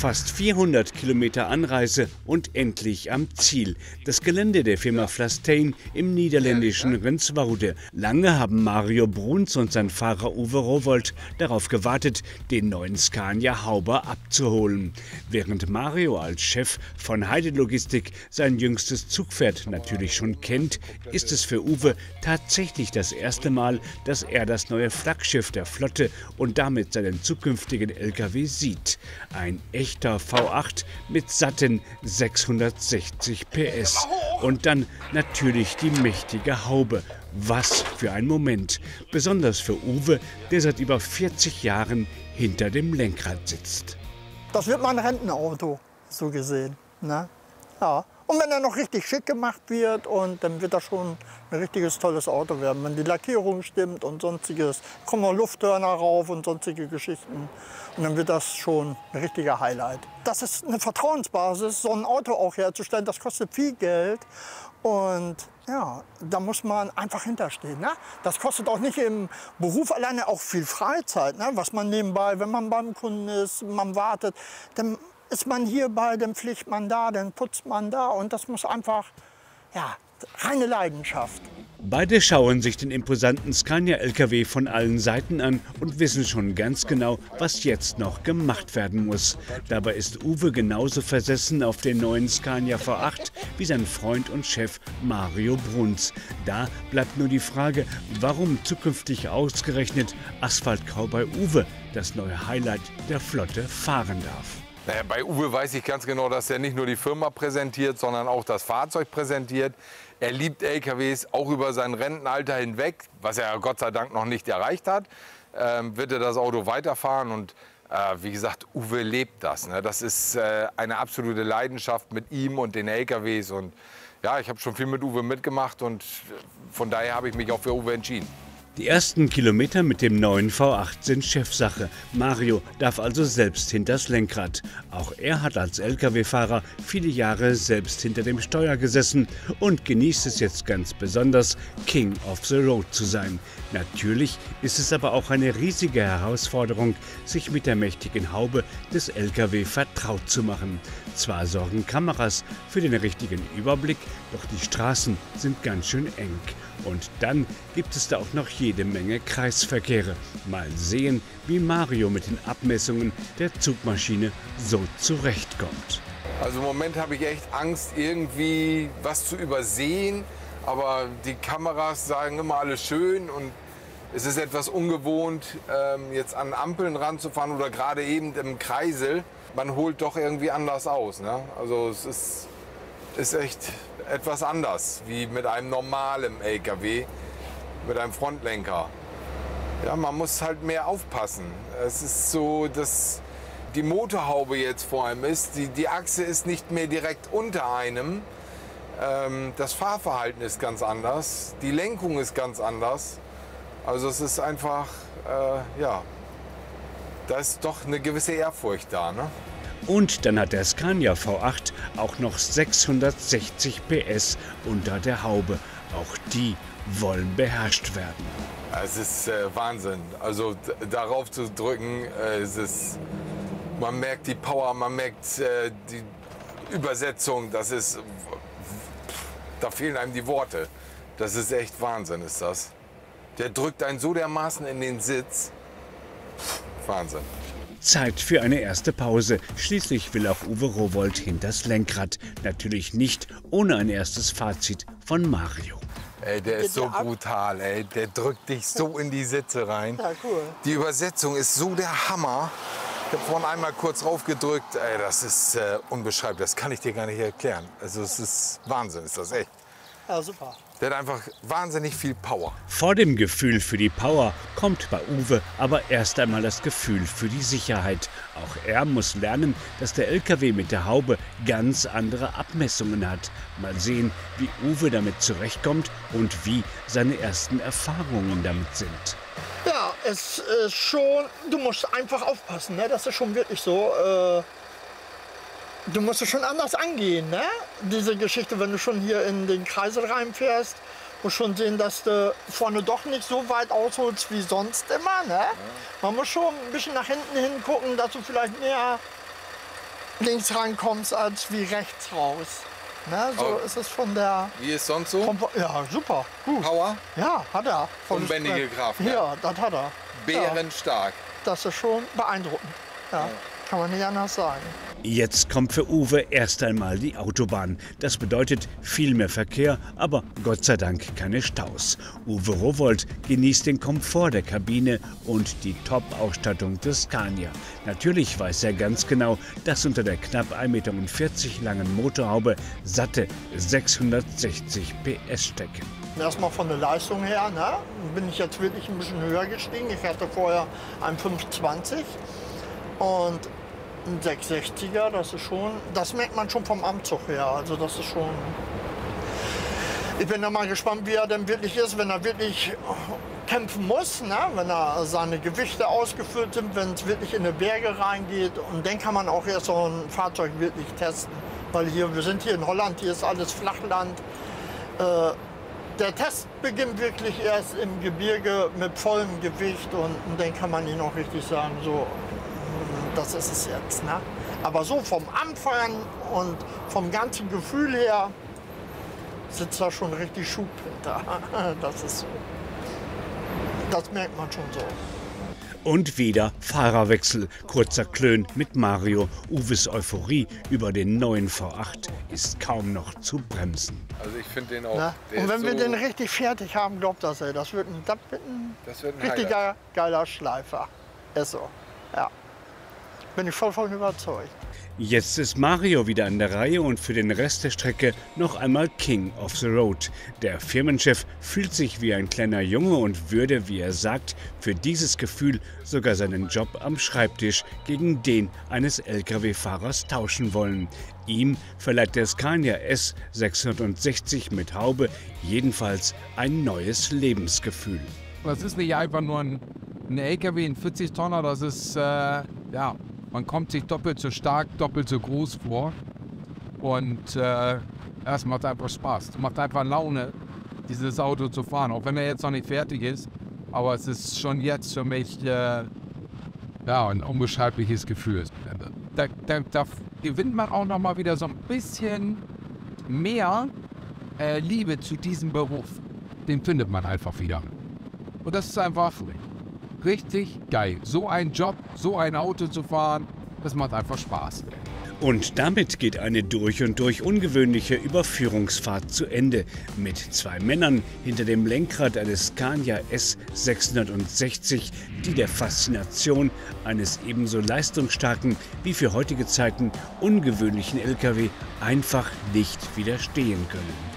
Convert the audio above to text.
Fast 400 Kilometer Anreise und endlich am Ziel. Das Gelände der Firma Vlastein im niederländischen Renswoude. Lange haben Mario Bruns und sein Fahrer Uwe Rowohlt darauf gewartet, den neuen Scania Hauber abzuholen. Während Mario als Chef von Heide Logistik sein jüngstes Zugpferd natürlich schon kennt, ist es für Uwe tatsächlich das erste Mal, dass er das neue Flaggschiff der Flotte und damit seinen zukünftigen LKW sieht. Ein echter V8 mit satten 660 PS. Und dann natürlich die mächtige Haube. Was für ein Moment. Besonders für Uwe, der seit über 40 Jahren hinter dem Lenkrad sitzt. Das wird mein Rentenauto, so gesehen. Ne? Ja. Und wenn er noch richtig schick gemacht wird, und dann wird das schon ein richtiges tolles Auto werden. Wenn die Lackierung stimmt und sonstiges, kommen noch Lufthörner rauf und sonstige Geschichten. Und dann wird das schon ein richtiger Highlight. Das ist eine Vertrauensbasis, so ein Auto auch herzustellen. Das kostet viel Geld. Und ja, da muss man einfach hinterstehen. Ne? Das kostet auch nicht im Beruf alleine auch viel Freizeit. Ne? Was man nebenbei, wenn man beim Kunden ist, man wartet, dann ist man hierbei, dann pflegt man da, dann putzt man da. Und das muss einfach, ja, reine Leidenschaft. Beide schauen sich den imposanten Scania-LKW von allen Seiten an und wissen schon ganz genau, was jetzt noch gemacht werden muss. Dabei ist Uwe genauso versessen auf den neuen Scania V8 wie sein Freund und Chef Mario Bruns. Da bleibt nur die Frage, warum zukünftig ausgerechnet Asphalt-Cowboy Uwe das neue Highlight der Flotte fahren darf. Naja, bei Uwe weiß ich ganz genau, dass er nicht nur die Firma präsentiert, sondern auch das Fahrzeug präsentiert. Er liebt LKWs auch über sein Rentenalter hinweg, was er Gott sei Dank noch nicht erreicht hat. Wird er das Auto weiterfahren und wie gesagt, Uwe lebt das. Ne? Das ist eine absolute Leidenschaft mit ihm und den LKWs. Und ja, ich habe schon viel mit Uwe mitgemacht und von daher habe ich mich auch für Uwe entschieden. Die ersten Kilometer mit dem neuen V8 sind Chefsache. Mario darf also selbst hinters Lenkrad. Auch er hat als Lkw-Fahrer viele Jahre selbst hinter dem Steuer gesessen und genießt es jetzt ganz besonders, King of the Road zu sein. Natürlich ist es aber auch eine riesige Herausforderung, sich mit der mächtigen Haube des Lkw vertraut zu machen. Zwar sorgen Kameras für den richtigen Überblick, doch die Straßen sind ganz schön eng. Und dann gibt es da auch noch jede Menge Kreisverkehre. Mal sehen, wie Mario mit den Abmessungen der Zugmaschine so zurechtkommt. Also im Moment habe ich echt Angst, irgendwie was zu übersehen. Aber die Kameras sagen immer alles schön und es ist etwas ungewohnt, jetzt an Ampeln ranzufahren oder gerade eben im Kreisel. Man holt doch irgendwie anders aus. Ne? Also es ist echt etwas anders, wie mit einem normalen LKW, mit einem Frontlenker. Ja, man muss halt mehr aufpassen. Es ist so, dass die Motorhaube jetzt vor einem ist. Die Achse ist nicht mehr direkt unter einem. Das Fahrverhalten ist ganz anders. Die Lenkung ist ganz anders. Also es ist einfach, ja, da ist doch eine gewisse Ehrfurcht da. Ne? Und dann hat der Scania V8 auch noch 660 PS unter der Haube. Auch die wollen beherrscht werden. Es ist Wahnsinn. Also darauf zu drücken, man merkt die Power, man merkt die Übersetzung. Das ist, da fehlen einem die Worte. Das ist echt Wahnsinn, ist das. Der drückt einen so dermaßen in den Sitz. Wahnsinn. Zeit für eine erste Pause. Schließlich will auch Uwe Rowohlt hinters Lenkrad. Natürlich nicht ohne ein erstes Fazit von Mario. Ey, der ist so brutal, ey. Der drückt dich so in die Sitze rein. Ja, cool. Die Übersetzung ist so der Hammer. Ich habe vorhin einmal kurz raufgedrückt. Ey, das ist unbeschreiblich. Das kann ich dir gar nicht erklären. Also es ist Wahnsinn, ist das echt. Ja, super. Der hat einfach wahnsinnig viel Power. Vor dem Gefühl für die Power kommt bei Uwe aber erst einmal das Gefühl für die Sicherheit. Auch er muss lernen, dass der LKW mit der Haube ganz andere Abmessungen hat. Mal sehen, wie Uwe damit zurechtkommt und wie seine ersten Erfahrungen damit sind. Ja, es ist schon, du musst einfach aufpassen, ne? Das ist schon wirklich so. Du musst es schon anders angehen, ne? Diese Geschichte, wenn du schon hier in den Kreisel reinfährst, musst schon sehen, dass du vorne doch nicht so weit ausholst wie sonst immer, ne? Man muss schon ein bisschen nach hinten hin gucken, dass du vielleicht mehr links reinkommst als wie rechts raus. Ne, so ist es von der... Wie ist sonst so? Ja, super, gut. Power? Ja, hat er. Unbändige Kraft. Ja, das hat er. Bärenstark. Das ist schon beeindruckend. Ja, kann man nicht anders sagen. Jetzt kommt für Uwe erst einmal die Autobahn. Das bedeutet viel mehr Verkehr, aber Gott sei Dank keine Staus. Uwe Rowohlt genießt den Komfort der Kabine und die Top-Ausstattung des Scania. Natürlich weiß er ganz genau, dass unter der knapp 1,40 Meter langen Motorhaube satte 660 PS stecken. Erstmal von der Leistung her, ne, bin ich jetzt wirklich ein bisschen höher gestiegen. Ich hatte vorher einen 520 und ein 660er, das merkt man schon vom Anzug her. Also das ist schon. Ich bin da mal gespannt, wie er denn wirklich ist, wenn er wirklich kämpfen muss, ne? Wenn er seine Gewichte ausgefüllt sind, wenn es wirklich in die Berge reingeht. Und dann kann man auch erst so ein Fahrzeug wirklich testen. Weil wir sind hier in Holland, hier ist alles Flachland. Der Test beginnt wirklich erst im Gebirge mit vollem Gewicht und dann kann man ihn auch richtig sagen, so, das ist es jetzt. Ne? Aber so vom Anfang und vom ganzen Gefühl her sitzt da schon richtig Schub hinter. Das ist so. Das merkt man schon so. Und wieder Fahrerwechsel. Kurzer Klön mit Mario. Uwes Euphorie über den neuen V8 ist kaum noch zu bremsen. Also ich finde den auch. Na? Und wenn wir den richtig fertig haben, glaubt das, ey, das wird ein richtiger geiler Schleifer. Ist so. Ja. Bin ich voll von überzeugt. Jetzt ist Mario wieder an der Reihe und für den Rest der Strecke noch einmal King of the Road. Der Firmenchef fühlt sich wie ein kleiner Junge und würde, wie er sagt, für dieses Gefühl sogar seinen Job am Schreibtisch gegen den eines Lkw-Fahrers tauschen wollen. Ihm verleiht der Scania S660 mit Haube jedenfalls ein neues Lebensgefühl. Das ist nicht einfach nur ein LKW, ein 40-Tonner, das ist, man kommt sich doppelt so stark, doppelt so groß vor. Und es macht einfach Spaß. Es macht einfach Laune, dieses Auto zu fahren. Auch wenn er jetzt noch nicht fertig ist. Aber es ist schon jetzt für mich ein unbeschreibliches Gefühl. Da gewinnt man auch noch mal wieder so ein bisschen mehr Liebe zu diesem Beruf. Den findet man einfach wieder. Und das ist einfach richtig geil. So ein Job, so ein Auto zu fahren, das macht einfach Spaß. Und damit geht eine durch und durch ungewöhnliche Überführungsfahrt zu Ende. Mit 2 Männern hinter dem Lenkrad eines Scania S660, die der Faszination eines ebenso leistungsstarken wie für heutige Zeiten ungewöhnlichen LKW einfach nicht widerstehen können.